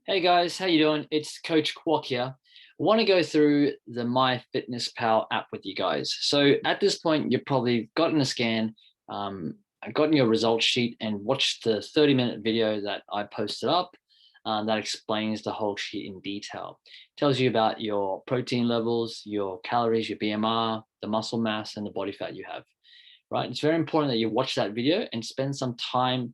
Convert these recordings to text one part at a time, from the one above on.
Hey guys, how you doing? It's Coach Kwok here. I want to go through the MyFitnessPal app with you guys. So at this point, you've probably gotten a scan, gotten your results sheet, and watched the 30-minute video that I posted up that explains the whole sheet in detail. Tells you about your protein levels, your calories, your BMR, the muscle mass, and the body fat you have. Right? It's very important that you watch that video and spend some time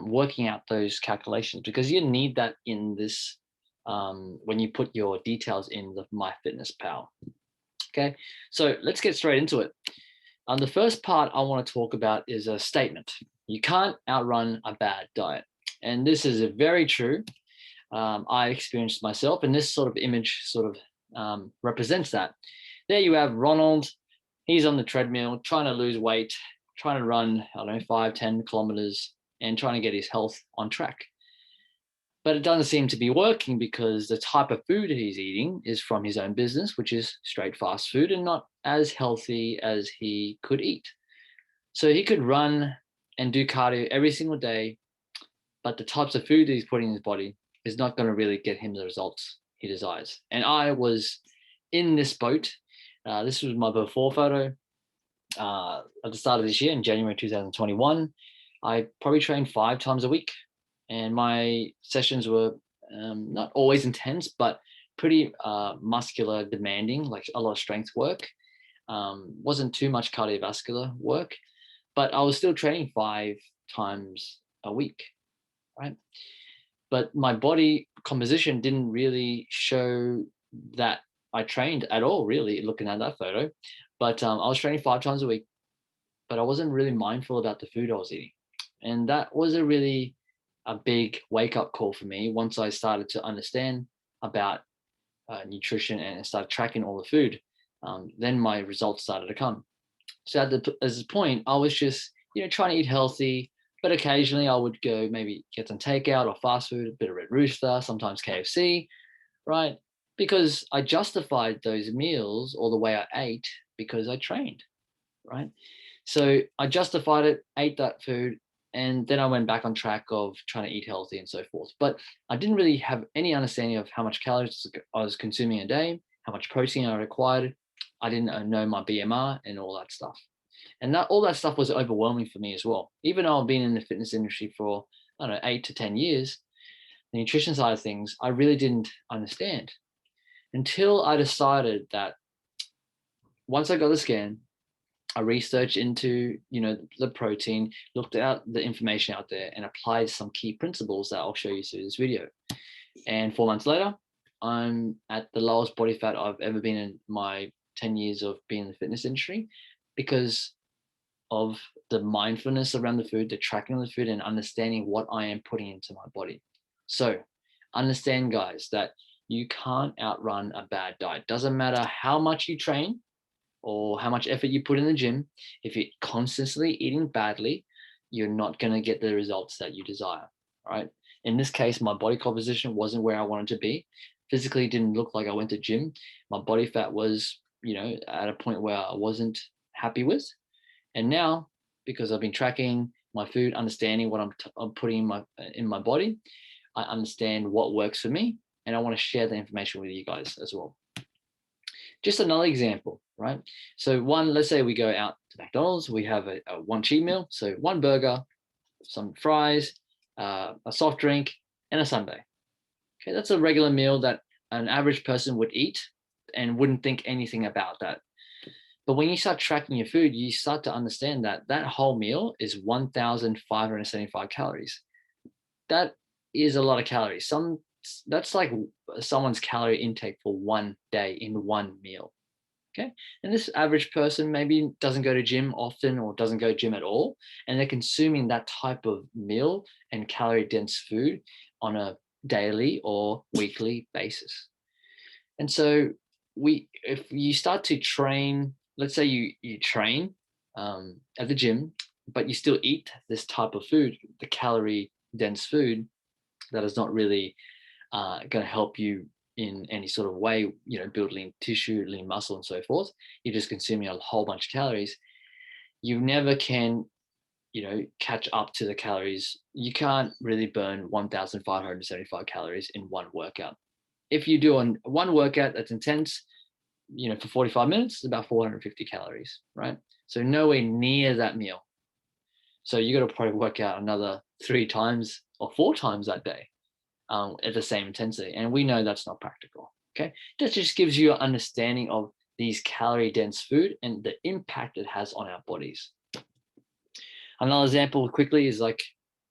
working out those calculations because you need that in this when you put your details in the MyFitnessPal. Okay, so let's get straight into it. The first part I want to talk about is a statement. You can't outrun a bad diet. And this is very true. I experienced myself, and this sort of image sort of represents that. There you have Ronald. He's on the treadmill trying to lose weight, trying to run, I don't know, 5-10 kilometers and trying to get his health on track. But it doesn't seem to be working because the type of food he's eating is from his own business, which is straight fast food and not as healthy as he could eat. So he could run and do cardio every single day, but the types of food that he's putting in his body is not going to really get him the results he desires. And I was in this boat. This was my before photo at the start of this year in January 2021. I probably trained 5 times a week, and my sessions were not always intense, but pretty muscular demanding, like a lot of strength work. Wasn't too much cardiovascular work, but I was still training 5 times a week, right? But my body composition didn't really show that I trained at all, really, looking at that photo. But I was training 5 times a week, but I wasn't really mindful about the food I was eating. And that was a big wake-up call for me once I started to understand about nutrition and started tracking all the food. Then my results started to come. So at this point, I was just trying to eat healthy, but occasionally I would go maybe get some takeout or fast food, a bit of Red Rooster, sometimes KFC, right? Because I justified those meals or the way I ate because I trained, right? So I justified it, ate that food, and then I went back on track of trying to eat healthy and so forth. But I didn't really have any understanding of how much calories I was consuming a day, how much protein I required. I didn't know my BMR and all that stuff. And all that stuff was overwhelming for me as well. Even though I've been in the fitness industry for, I don't know, 8 to 10 years, the nutrition side of things, I really didn't understand until I decided that once I got the scan, I researched into, the protein, looked at the information out there and applied some key principles that I'll show you through this video. And 4 months later, I'm at the lowest body fat I've ever been in my 10 years of being in the fitness industry because of the mindfulness around the food, the tracking of the food, and understanding what I am putting into my body. So understand, guys, that you can't outrun a bad diet. Doesn't matter how much you train or how much effort you put in the gym. If you're constantly eating badly, you're not going to get the results that you desire, right? In this case, my body composition wasn't where I wanted to be. Physically, didn't look like I went to gym. My body fat was, at a point where I wasn't happy with. And now, because I've been tracking my food, understanding what I'm putting in my body, I understand what works for me, and I want to share the information with you guys as well. Just another example, right? So let's say we go out to McDonald's, we have a one cheat meal. So 1 burger, some fries, a soft drink, and a sundae. Okay, that's a regular meal that an average person would eat and wouldn't think anything about that. But when you start tracking your food, you start to understand that that whole meal is 1,575 calories. That is a lot of calories. That's like someone's calorie intake for one day in one meal. Okay. And this average person maybe doesn't go to gym often or doesn't go to gym at all. And they're consuming that type of meal and calorie dense food on a daily or weekly basis. And so if you start to train, let's say you train at the gym, but you still eat this type of food, the calorie dense food that is not really going to help you in any sort of way, build lean tissue, lean muscle, and so forth. You're just consuming a whole bunch of calories. You never can, catch up to the calories. You can't really burn 1,575 calories in one workout. If you do on one workout that's intense, for 45 minutes, it's about 450 calories, right? So nowhere near that meal. So you got to probably work out another 3 times or 4 times that day at the same intensity. And we know that's not practical. Okay. That just gives you an understanding of these calorie dense food and the impact it has on our bodies. Another example quickly is like,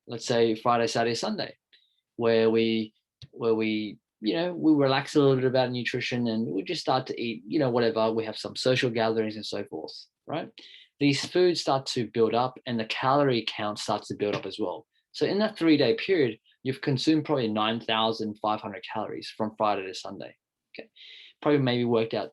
let's say Friday, Saturday, Sunday, where we we relax a little bit about nutrition and we just start to eat, whatever. We have some social gatherings and so forth, right? These foods start to build up and the calorie count starts to build up as well. So in that 3-day period, you've consumed probably 9,500 calories from Friday to Sunday. Okay. Probably maybe worked out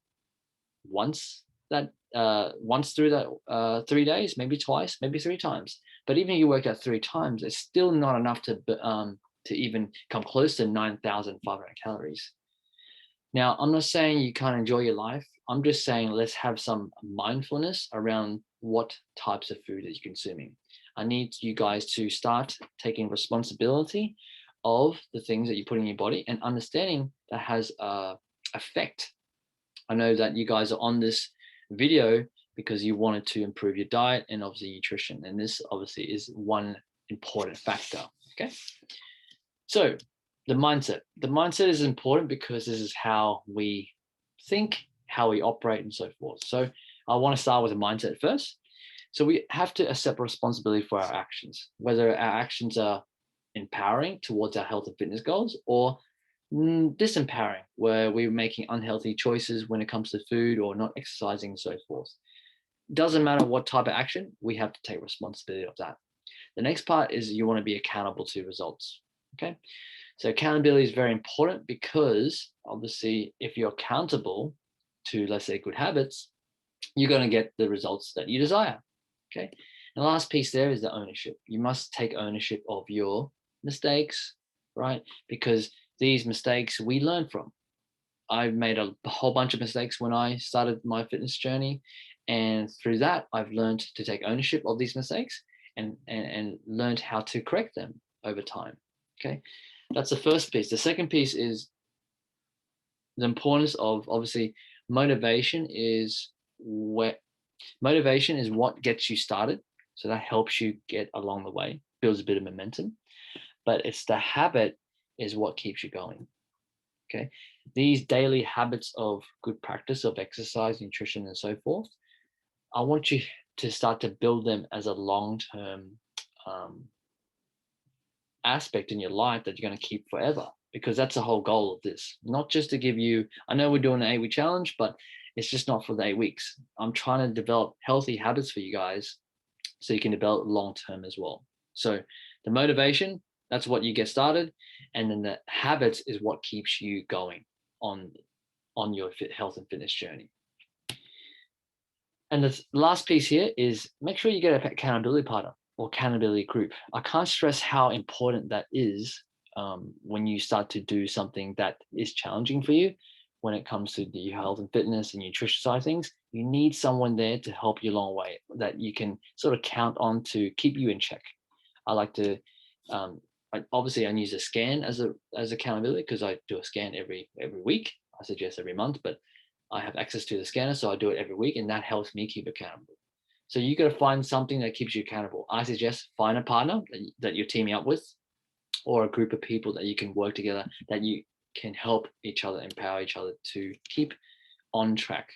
once through that 3 days, maybe twice, maybe 3 times. But even if you work out 3 times, it's still not enough to even come close to 9,500 calories. Now, I'm not saying you can't enjoy your life. I'm just saying let's have some mindfulness around what types of food that you're consuming. I need you guys to start taking responsibility of the things that you put in your body and understanding that has a effect. I know that you guys are on this video because you wanted to improve your diet and obviously nutrition. And this obviously is one important factor. Okay. So the mindset is important because this is how we think, how we operate and so forth. So I want to start with the mindset first. So we have to accept responsibility for our actions, whether our actions are empowering towards our health and fitness goals or disempowering, where we're making unhealthy choices when it comes to food or not exercising and so forth. Doesn't matter what type of action, we have to take responsibility of that. The next part is you want to be accountable to results. Okay. So accountability is very important because obviously if you're accountable to, let's say, good habits, you're going to get the results that you desire. Okay. And the last piece there is the ownership. You must take ownership of your mistakes, right? Because these mistakes we learn from. I made a whole bunch of mistakes when I started my fitness journey. And through that, I've learned to take ownership of these mistakes and learned how to correct them over time. Okay. That's the first piece. The second piece is the importance of obviously motivation is what gets you started. So that helps you get along the way, builds a bit of momentum, but it's the habit is what keeps you going. Okay. These daily habits of good practice of exercise, nutrition, and so forth, I want you to start to build them as a long-term aspect in your life that you're going to keep forever, because that's the whole goal of this. Not just to give you, I know we're doing an 8-week challenge, but it's just not for the 8 weeks. I'm trying to develop healthy habits for you guys so you can develop long-term as well. So the motivation, that's what you get started. And then the habits is what keeps you going on your health and fitness journey. And the last piece here is make sure you get an accountability partner or accountability group. I can't stress how important that is when you start to do something that is challenging for you when it comes to the health and fitness and nutrition side of things. You need someone there to help you along the way that you can sort of count on to keep you in check. I like to, obviously I use a scan as accountability because I do a scan every week. I suggest every month, but I have access to the scanner, so I do it every week, and that helps me keep accountable. So you got to find something that keeps you accountable. I suggest find a partner that you're teaming up with, or a group of people that you can work together, that you can help each other, empower each other to keep on track.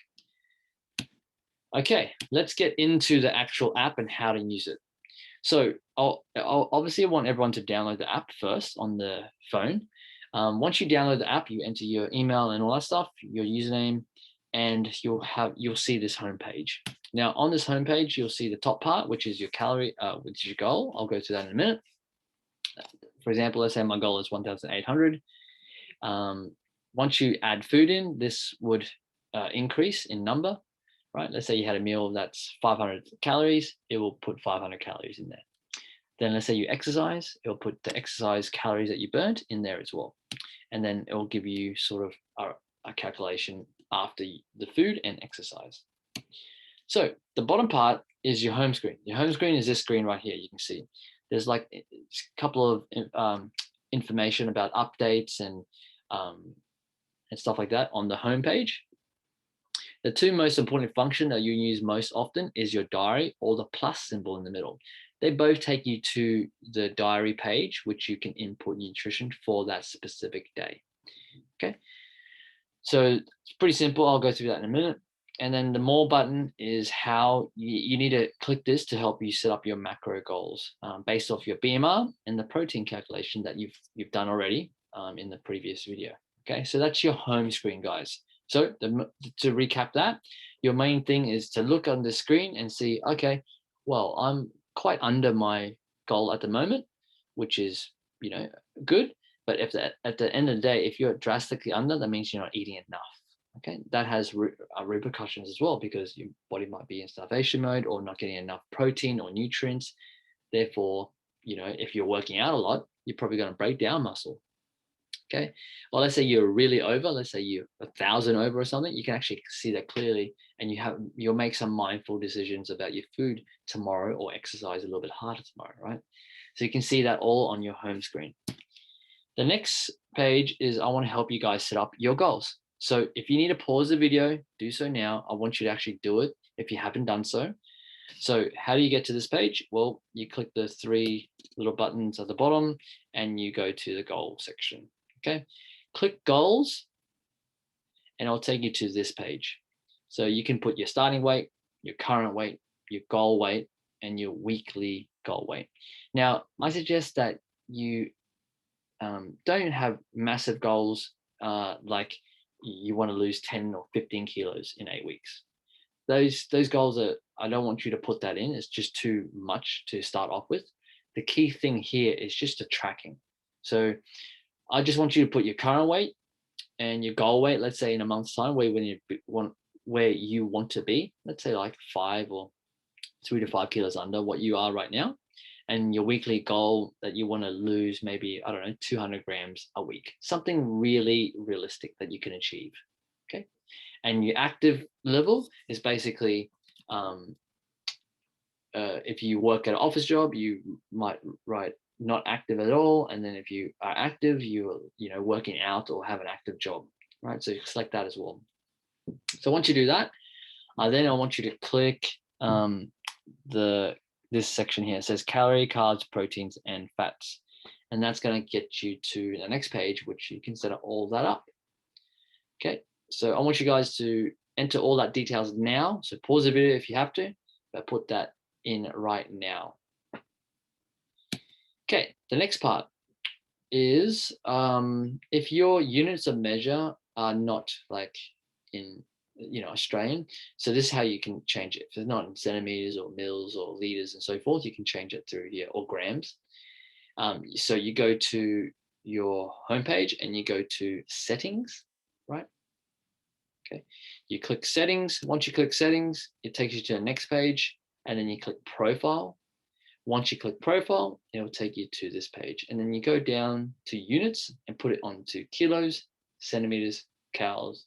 Okay, let's get into the actual app and how to use it. So I'll obviously want everyone to download the app first on the phone. Once you download the app, you enter your email and all that stuff, your username, and you'll see this homepage. Now on this homepage, you'll see the top part, which is your calorie, which is your goal. I'll go to that in a minute. For example, let's say my goal is 1,800. Once you add food in, this would increase in number, right? Let's say you had a meal that's 500 calories, it will put 500 calories in there. Then let's say you exercise, it will put the exercise calories that you burnt in there as well. And then it will give you sort of a calculation after the food and exercise. So the bottom part is your home screen. Your home screen is this screen right here. You can see there's like a couple of information about updates and stuff like that on the home page. The two most important functions that you use most often is your diary or the plus symbol in the middle. They both take you to the diary page, which you can input nutrition for that specific day. Okay, so it's pretty simple. I'll go through that in a minute. And then the more button is how you need to click this to help you set up your macro goals based off your BMR and the protein calculation that you've done already in the previous video. Okay, so that's your home screen, guys. So to recap that, your main thing is to look on the screen and see, okay, well, I'm quite under my goal at the moment, which is, good. But if at the end of the day, if you're drastically under, that means you're not eating enough. Okay, that has repercussions as well, because your body might be in starvation mode or not getting enough protein or nutrients. Therefore, if you're working out a lot, you're probably going to break down muscle. Okay, well, let's say you're really over, let's say you're 1,000 over or something, you can actually see that clearly, and you'll make some mindful decisions about your food tomorrow, or exercise a little bit harder tomorrow, right? So you can see that all on your home screen. The next page is I want to help you guys set up your goals. So if you need to pause the video, do so now. I want you to actually do it if you haven't done so. So how do you get to this page? Well, you click the three little buttons at the bottom and you go to the goal section. Okay, click goals and it'll take you to this page. So you can put your starting weight, your current weight, your goal weight, and your weekly goal weight. Now, I suggest that you don't have massive goals like you want to lose 10 or 15 kilos in 8 weeks. Those goals I don't want you to put that in. It's just too much to start off with. The key thing here is just the tracking. So I just want you to put your current weight and your goal weight, let's say in a month's time, where you want to be, let's say like 5 or 3 to 5 kilos under what you are right now. And your weekly goal that you want to lose, maybe, I don't know, 200 grams a week, something really realistic that you can achieve. Okay. And your active level is basically, if you work at an office job, you might write not active at all. And then if you are active, you're, working out or have an active job, right? So you select that as well. So once you do that, then I want you to click this section here. It says calorie, carbs, proteins, and fats. And that's going to get you to the next page, which you can set all that up. Okay, so I want you guys to enter all that details now. So pause the video if you have to, but put that in right now. Okay, the next part is if your units of measure are not like in Australian, so this is how you can change it. If it's not in centimeters or mils or liters and so forth, you can change it through here, or grams. So you go to your homepage and you go to settings, right? Okay, you click settings. Once you click settings, it takes you to the next page, and then you click profile. Once you click profile, it will take you to this page, and then you go down to units and put it onto kilos, centimeters, cals,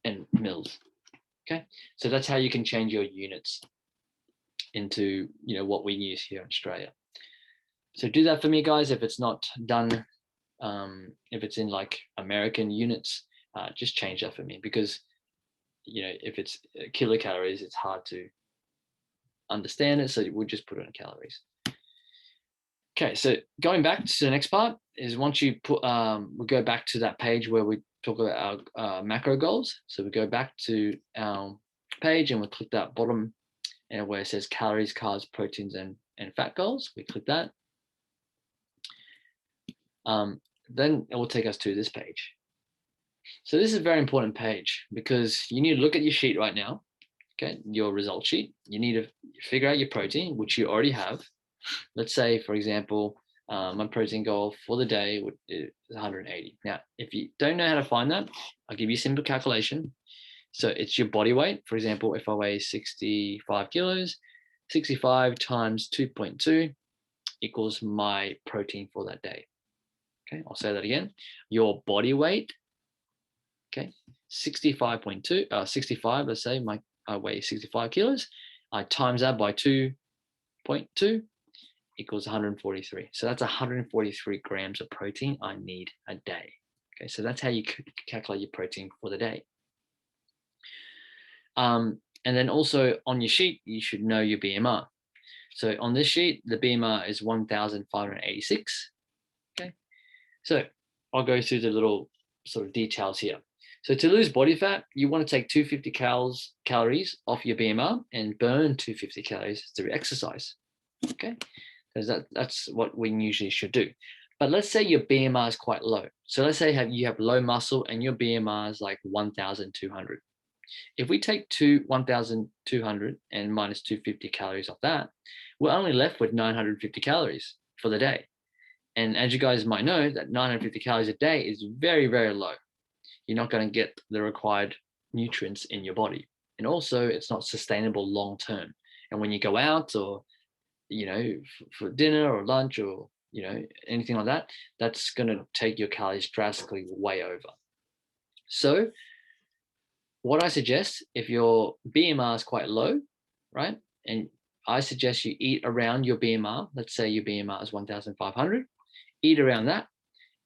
and mils. Okay, so that's how you can change your units into what we use here in Australia. So do that for me, guys. If it's not done, if it's in like American units, just change that for me, because if it's kilocalories, it's hard to understand it. So we'll just put it in calories. Okay, so going back to the next part is once you put, we go back to that page where we talk about our macro goals. So we go back to our page and we click that bottom and where it says calories, carbs, proteins, and fat goals. We click that. Then it will take us to this page. So this is a very important page, because you need to look at your sheet right now. Okay, your result sheet. You need to figure out your protein, which you already have. Let's say, for example, my protein goal for the day is 180. Now, if you don't know how to find that, I'll give you a simple calculation. So it's your body weight. For example, if I weigh 65 kilos, 65 times 2.2 equals my protein for that day. Okay, I'll say that again. Your body weight, okay, 65.2, 65, let's say my I weigh 65 kilos. I times that by 2.2 equals 143. So that's 143 grams of protein I need a day. Okay, so that's how you calculate your protein for the day. And then also on your sheet, you should know your BMR. So on this sheet, the BMR is 1,586. Okay, so I'll go through the little sort of details here. So to lose body fat, you want to take 250 calories off your BMR and burn 250 calories through exercise. Okay, because that's what we usually should do. But let's say your BMR is quite low. So let's say you have low muscle and your BMR is like 1,200. If we take 1,200 and minus 250 calories off that, we're only left with 950 calories for the day. And as you guys might know, that 950 calories a day is very, very low. You're not going to get the required nutrients in your body. And also, it's not sustainable long term. And when you go out or, for dinner or lunch or, anything like that, that's going to take your calories drastically way over. So what I suggest, if your BMR is quite low, right, and I suggest you eat around your BMR, let's say your BMR is 1,500, eat around that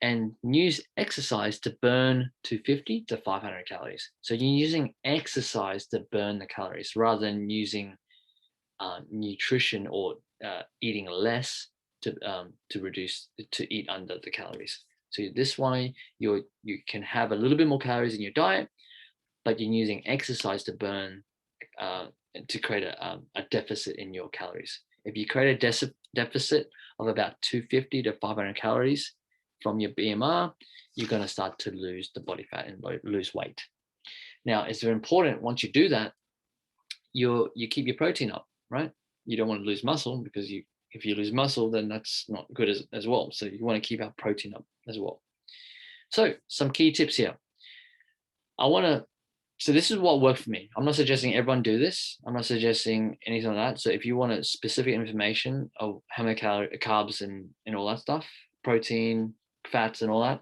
and use exercise to burn 250 to 500 calories. So you're using exercise to burn the calories rather than using nutrition or eating less to eat under the calories. So this way you can have a little bit more calories in your diet, but you're using exercise to burn to create a deficit in your calories. If you create a deficit of about 250 to 500 calories from your BMR, you're going to start to lose the body fat and lose weight. Now, it's very important once you do that, you keep your protein up, right? You don't want to lose muscle because if you lose muscle, then that's not good as well. So you want to keep our protein up as well. So some key tips here. So this is what worked for me. I'm not suggesting everyone do this. I'm not suggesting anything like that. So if you want specific information of how many carbs and all that stuff, protein, fats and all that,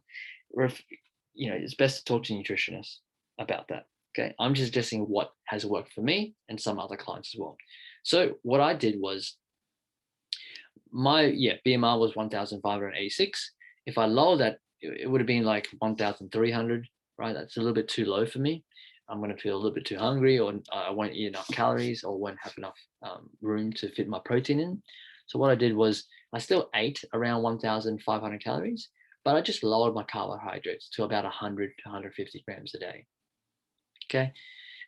it's best to talk to a nutritionist about that. Okay, I'm just suggesting what has worked for me and some other clients as well. So what I did was my BMR was 1,586. If I lower that, it would have been like 1,300, right? That's a little bit too low for me. I'm going to feel a little bit too hungry, or I won't eat enough calories, or won't have enough room to fit my protein in. So what I did was I still ate around 1,500 calories, but I just lowered my carbohydrates to about 100 to 150 grams a day. Okay.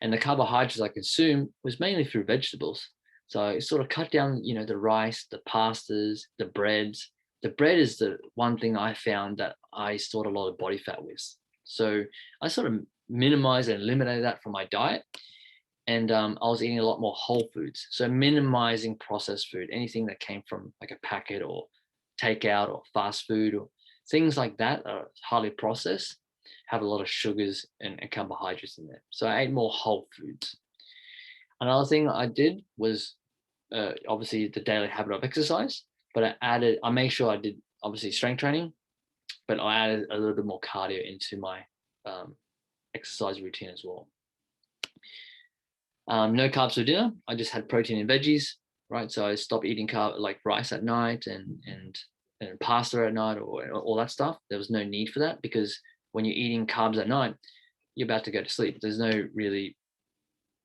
And the carbohydrates I consumed was mainly through vegetables. So I sort of cut down, the rice, the pastas, the breads. The bread is the one thing I found that I stored a lot of body fat with. So I sort of minimized and eliminated that from my diet. And I was eating a lot more whole foods. So minimizing processed food, anything that came from like a packet or takeout or fast food or things like that are highly processed, have a lot of sugars and carbohydrates in there. So I ate more whole foods. Another thing I did was obviously the daily habit of exercise, but I made sure I did obviously strength training, but I added a little bit more cardio into my exercise routine as well. No carbs for dinner. I just had protein and veggies, right? So I stopped eating like rice at night and pasta at night or all that stuff. There was no need for that because when you're eating carbs at night, you're about to go to sleep. There's no really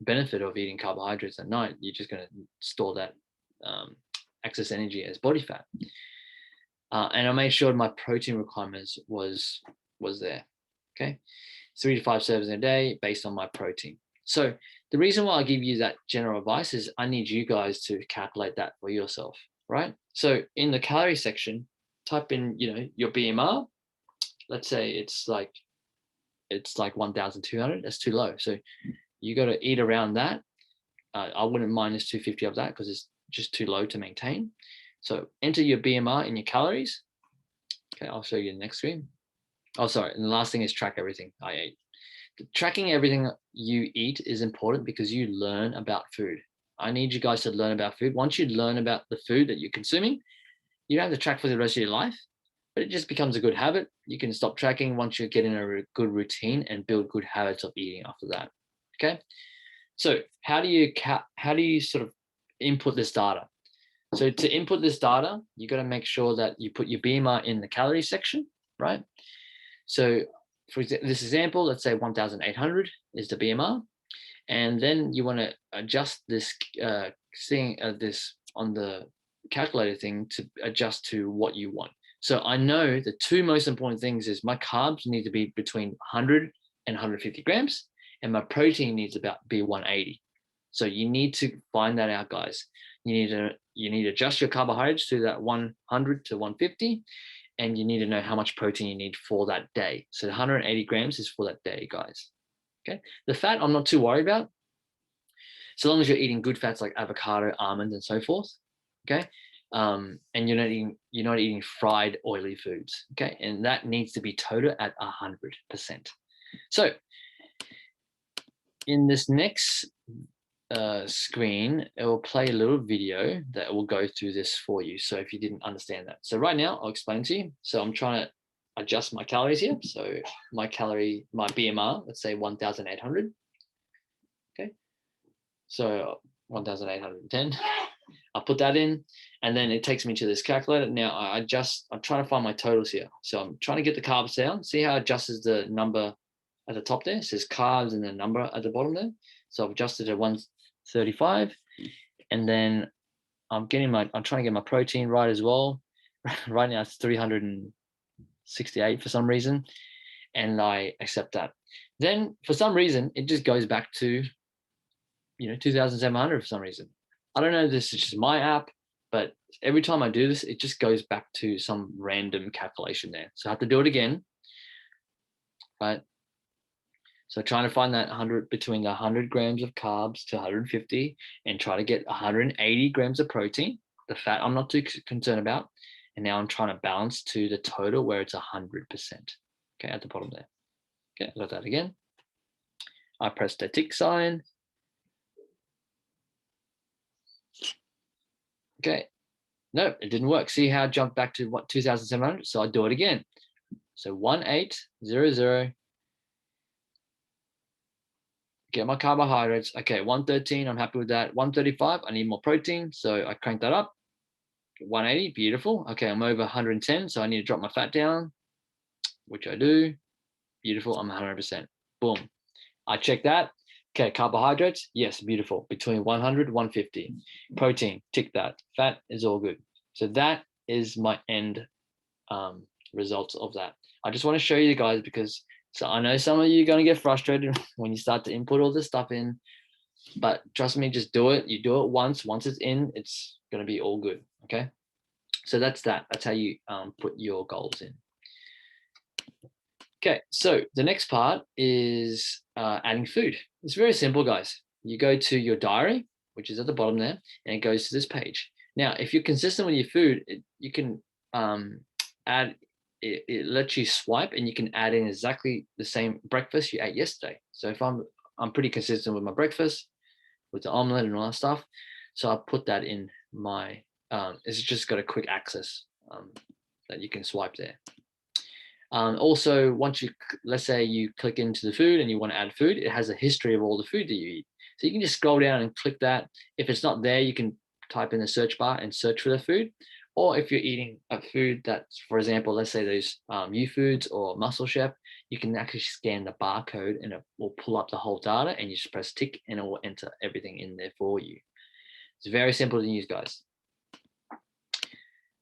benefit of eating carbohydrates at night. You're just going to store that excess energy as body fat. And I made sure my protein requirements was there. Okay, 3 to 5 servings a day based on my protein. So the reason why I give you that general advice is I need you guys to calculate that for yourself, right? So in the calorie section, type in, your BMR. Let's say it's like 1,200. That's too low. So you got to eat around that. I wouldn't minus 250 of that because it's just too low to maintain. So enter your BMR in your calories. Okay, I'll show you the next screen. Oh, sorry. And the last thing is track everything I ate. Tracking everything you eat is important because you learn about food. I need you guys to learn about food. Once you learn about the food that you're consuming, you don't have to track for the rest of your life, but it just becomes a good habit. You can stop tracking once you get in a good routine and build good habits of eating after that. Okay. So how do you sort of input this data? So to input this data, you got to make sure that you put your BMR in the calorie section, right? So for this example, let's say 1,800 is the BMR, and then you want to adjust this this on the calculator thing to adjust to what you want. So I know the two most important things is my carbs need to be between 100 and 150 grams, and my protein needs about be 180. So you need to find that out, guys. You need to adjust your carbohydrates to that 100 to 150, and you need to know how much protein you need for that day. So 180 grams is for that day, guys. Okay. The fat I'm not too worried about, so long as you're eating good fats like avocado, almonds, and so forth. Okay. And you're not eating fried oily foods. Okay. And that needs to be total at 100%. So in this next screen, it will play a little video that will go through this for you. So if you didn't understand that. So right now I'll explain to you. So I'm trying to adjust my calories here. So my BMR, let's say 1,800. Okay. So 1,810. I'll put that in, and then it takes me to this calculator. Now I'm trying to find my totals here. So I'm trying to get the carbs down. See how it adjusts the number at the top there? It says carbs and the number at the bottom there. So I've adjusted to 135, and then I'm trying to get my protein right as well. Right now it's 368 for some reason, and I accept that. Then for some reason it just goes back to 2,700 for some reason. I don't know, this is just my app, but every time I do this, it just goes back to some random calculation there. So I have to do it again, right? So trying to find that between the 100 grams of carbs to 150, and try to get 180 grams of protein. The fat I'm not too concerned about. And now I'm trying to balance to the total where it's 100%. Okay, at the bottom there. Okay, I got that again. I press the tick sign. Okay, no, it didn't work. See how I jumped back to 2,700? So I do it again. So 1800. Get my carbohydrates. Okay, 113, I'm happy with that. 135, I need more protein. So I crank that up. 180, beautiful. Okay, I'm over 110, so I need to drop my fat down, which I do. Beautiful, I'm 100%. Boom. I check that. Okay, carbohydrates, yes, beautiful. Between 100, 150. Protein, tick that. Fat is all good. So that is my end results of that. I just want to show you guys because I know some of you are going to get frustrated when you start to input all this stuff in, but trust me, just do it. You do it once. Once it's in, it's going to be all good. Okay. So that's that. That's how you put your goals in. Okay. So the next part is adding food. It's very simple, guys. You go to your diary, which is at the bottom there, and it goes to this page. Now, if you're consistent with your food, you can add. It lets you swipe, and you can add in exactly the same breakfast you ate yesterday. So if I'm pretty consistent with my breakfast, with the omelet and all that stuff, so I'll put that in my. It's just got a quick access that you can swipe there. Also, let's say you click into the food and you want to add food, it has a history of all the food that you eat. So you can just scroll down and click that. If it's not there, you can type in the search bar and search for the food. Or if you're eating a food that's, for example, let's say those U-Foods or Muscle Chef, you can actually scan the barcode and it will pull up the whole data, and you just press tick and it will enter everything in there for you. It's very simple to use, guys.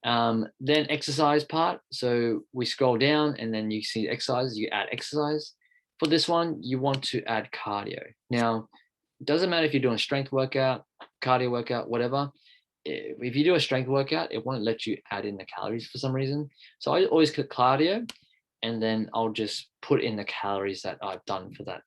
Then exercise part. So we scroll down and then you see exercises, you add exercise. For this one, you want to add cardio. Now, it doesn't matter if you're doing a strength workout, cardio workout, whatever. If you do a strength workout, it won't let you add in the calories for some reason. So I always click cardio, and then I'll just put in the calories that I've done for that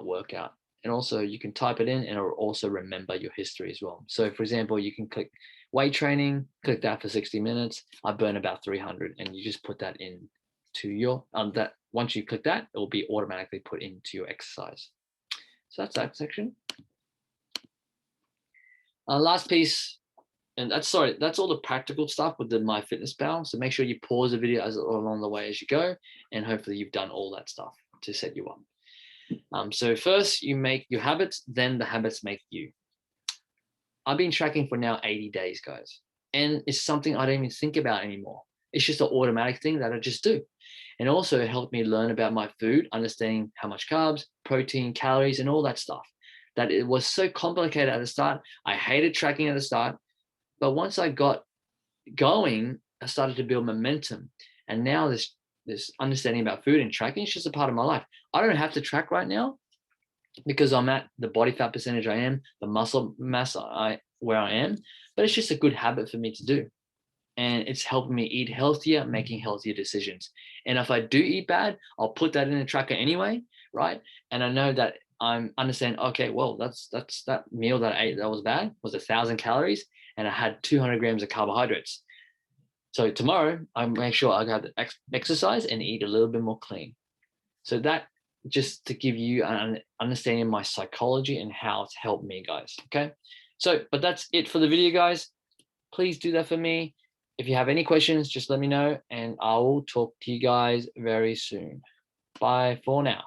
workout. And also you can type it in, and it'll also remember your history as well. So for example, you can click weight training, click that for 60 minutes. I burn about 300, and you just put that in to your, that once you click that, it will be automatically put into your exercise. So that's that section. Last piece, and that's all the practical stuff with the MyFitnessPal. So make sure you pause the video along the way as you go, and hopefully you've done all that stuff to set you up. So first you make your habits, then the habits make you. I've been tracking for now 80 days, guys. And it's something I don't even think about anymore. It's just an automatic thing that I just do. And also it helped me learn about my food, understanding how much carbs, protein, calories, and all that stuff. That it was so complicated at the start. I hated tracking at the start. But once I got going, I started to build momentum. And now this understanding about food and tracking is just a part of my life. I don't have to track right now because I'm at the body fat percentage I am, the muscle mass where I am, but it's just a good habit for me to do. And it's helping me eat healthier, making healthier decisions. And if I do eat bad, I'll put that in the tracker anyway, right? And I know that I'm understanding, okay, well, that's that meal that I ate that was bad was 1,000 calories and I had 200 grams of carbohydrates. So tomorrow I make sure I have the exercise and eat a little bit more clean. So that just to give you an understanding of my psychology and how it's helped me, guys. Okay. So, but that's it for the video, guys. Please do that for me. If you have any questions, just let me know and I will talk to you guys very soon. Bye for now.